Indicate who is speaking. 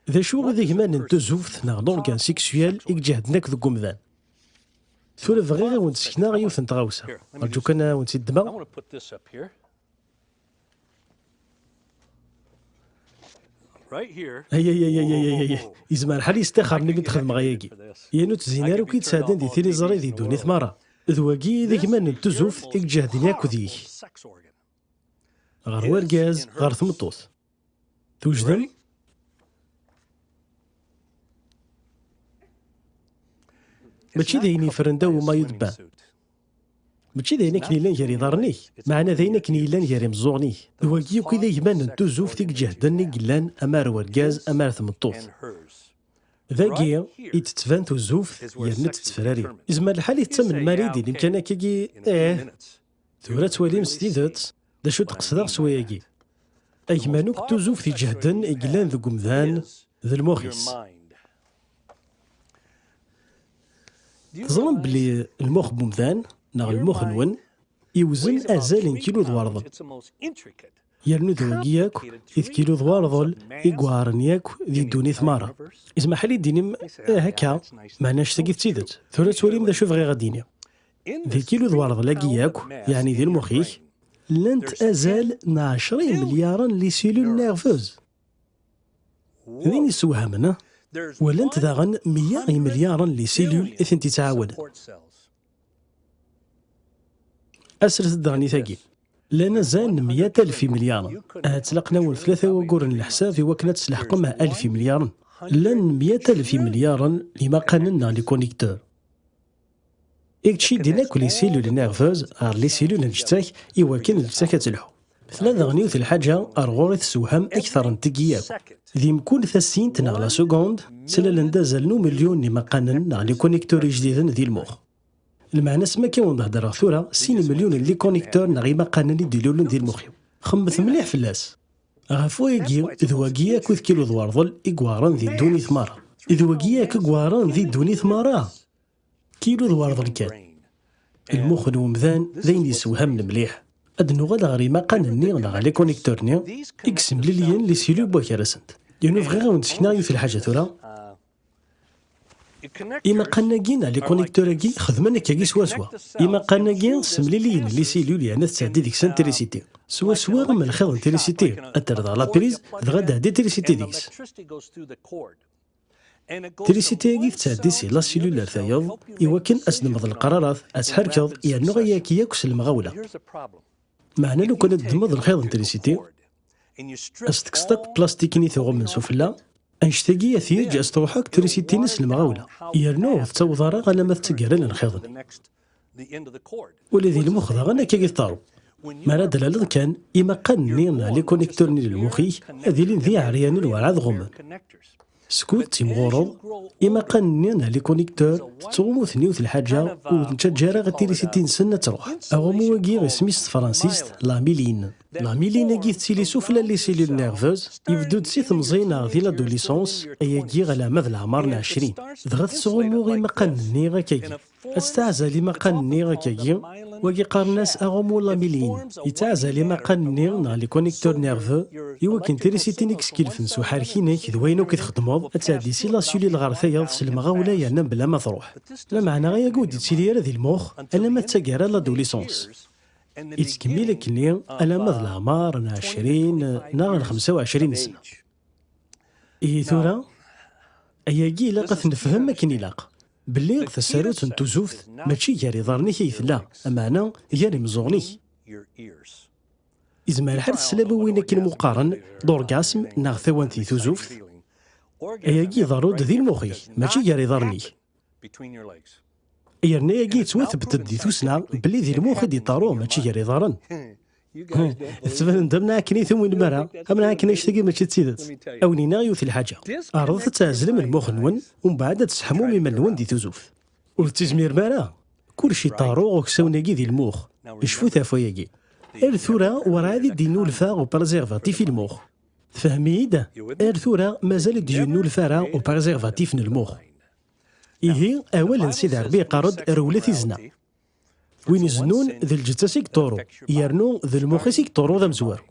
Speaker 1: ذا شو غادي كمان تزوفت ناغ لورغان سيكسويال إكجهدناك ذو قمذان ثورة فغيغا ونسكنا غيوث نتغاوسا أرجو كان ونسي الدماغ هي يزمان حالي يستخر نبي تخدم غياكي يانو تزينارو كي تساعدن دي ثيري زري دي دوني ثمارة ذواكي ذي كمان نتزوف إكجهدناك ذيك غار ورقاز غار ثمطوث توجدن ماشي دايني فرندا وما يدبان ماشي داينا كنيلان جاري ضرني معنا داينا كنيلان جاري مزوغني ذواكي وكي ذا يمان نتزوف تيك جهدني قلان أمار ورقاز أمار ثمطوث ذاكي يتتفان تزوف يرنا تتفراري إزمان الحال يتسمن ماريدي الإمكانة كي ثورة توالي مسديدات دا شو تقصدغ سواياكي أي مانوك تزوف في جهدن إقلان ذو قمذان ذو الموخيس تظلم بلي الموخ بومذان ناغ الموخ نون يوزن أزال كيلو دوارض يرنو ذوقياك إذ كيلو دوارضل إقوارن ياك ذي دوني ثمارة إزما حالي دينيم هكا معناش تاقيت تيدت ثورة توليم ذا شوف غي غاديني ذي كيلو دوارض لاقياك يعني ذي المخيخ لانت أزال 20 مليارا لي سيلول نيرفوز ذيني سوها منه ولانت داغن 100 مليارا لي سيلول إثن تتعاون أسرت الدغني ثاقي لنا زان 100,000 مليار تلقنا والثلاثة وقورن الحساب في وكنا تسلحقم 1000 مليار لن 100,000 مليار لما قاننا لي كونيكتور إكتشي دينا كل سيلول نيرفوز غار لي سيلول نجتاك إوا كان نجتاك تلحو ثلاثة غنيوث الحاجة أرغوري تسوهم أكثر نتقياك ذي مكون ثاسين تنغلا سكوند سلا لندازلنو مليون لما قاننا لي كونيكتور جديدن ذي المخ المعنى سما كي ونهضر ثورة 6 مليون لي كونيكتور نغيما قانني ديلولون ديال المخيم خمث مليح فلاس غافويكي ذواكيا كوث كيلو ضوارضل إقواران ذي دوني ثمارة ذواكيا كقواران ذي دوني ثمارة كيلو ضوارضل كان المخ نومذان ذين يسوهم مليح أدنو غادا غريما قانني غا لي كونيكتورني إكسم ليليان لي سيلو بوكارسنت يانو فغيغا ونسكنا يوث الحاجة ثورة إما قناقين لي كونيكتوراكي خدمنا كاكي سوا إما قناقين سمليلين لي سيلول يعني تساعدي ديك سانتريسيتي سوا من الخير انتريسيتي أترد على بريز دغا دي تريسيتي ديكس تريسيتي كيف تساعدي سي لا سيلولار ثايض يوكن أسنمض القرارات أتحركض يعني غياكي ياكس المغاولة معنا لو كانت دمض الخير انتريسيتي أستكستك بلاستيكيني ثوغم من سفلا أنشتاقي أثير أستروحك تريسيتي نس المغاولة يرنو فتوضارا غالا ما تتقارن الخيضن والذي المخ غانا كي يثارو ما دلالة كان إما قنينا لي كونيكتورني للمخي هذي لين ذي عريان وعاد غمن سكوت تيمغورض إما قنينا لي كونيكتور تغمو ثنيوث الحاجة ونتشجرا غتيريسيتي نسنة تروح أغمو وكي سميس فرانسيس لاميلين لاميلين كي تسيلي سفلا لي سيلول نيرفوز يبدو تسي تمزينا ذي لادوليسونس أياكي غالا مذل عمرنا 20 دغا تسغمو غي مقنني غاكاكي استعزى لي مقنني غاكاكي وكي قارناس أغمو لاميلين يتعزى لي مقنني نا لي كونيكتور نيرفو يوكن تيريسيتي نيكس كيلفنس وحاركينيك ذوينو كتخدموض أتعدي سي لا سيلول غارثايض سلمغاولا يانا بلا ما تروح لا معنى غيا قود تسيلي ذي المخ ألا ما تساقارا لادوليسونس يتكمل كني ألا مذ العمار 20 نا 25 سنة ثورة أياكي لاقا نفهم ما كاين لاق بلي تساروت نتوزوفت ماشي جاري ضرني كيف لا أمانة جاري مزورني إذا ما الحال السلابة وين كاين مقارن دور قاسم ناغ ثوان ثي توزوفت أياكي ضرود ذي المخي ماشي جاري ضرني يرنا ياكي توثبت دي ثوسنا بلي ذي المخ دي طارو ماشي جاري ضرن تبان درنا كني ثم المرا امنا كنا نشتاقي ماشي تسيدت اونينا يوث الحاجه عرضت تعزل من المخ نون ومن بعد تسحمو من النون دي توزوف والتزمير مرا كلشي طارو وكساوناكي ذي المخ شفو ثافوياكي الثورة ورا هذه دي نولفا وبرزيرفاتيف المخ فهميد الثورة مازال دي نولفا وبرزيرفاتيف المخ إيه أولا سيد عربي قارد رولة زنا وين يزنون ذي الجتاسيك طورو يرنو ذي المخيسيك طورو ذا مزوار